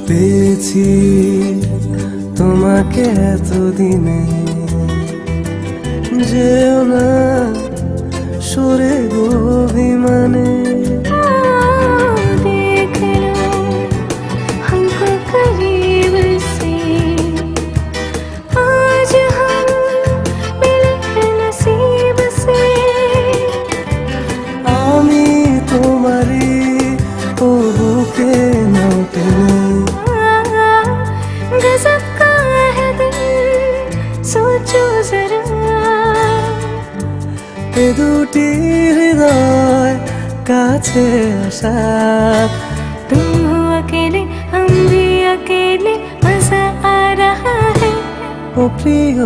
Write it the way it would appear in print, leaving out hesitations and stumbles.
পেয়েছি তোমাকে এতদিনে, যেও না সরে গো অভিমানে। देख लो हमको करीब से, आज हम मिले हैं नसीब से। আমি তোমারই ও বুকে নাও টেনে, गजब का है दिल सोचो जरा, এ দুটি হৃদয় কাছে আসা। तुम हो अकेले हम भी अकेले, मजा आ रहा है। ও প্রিয়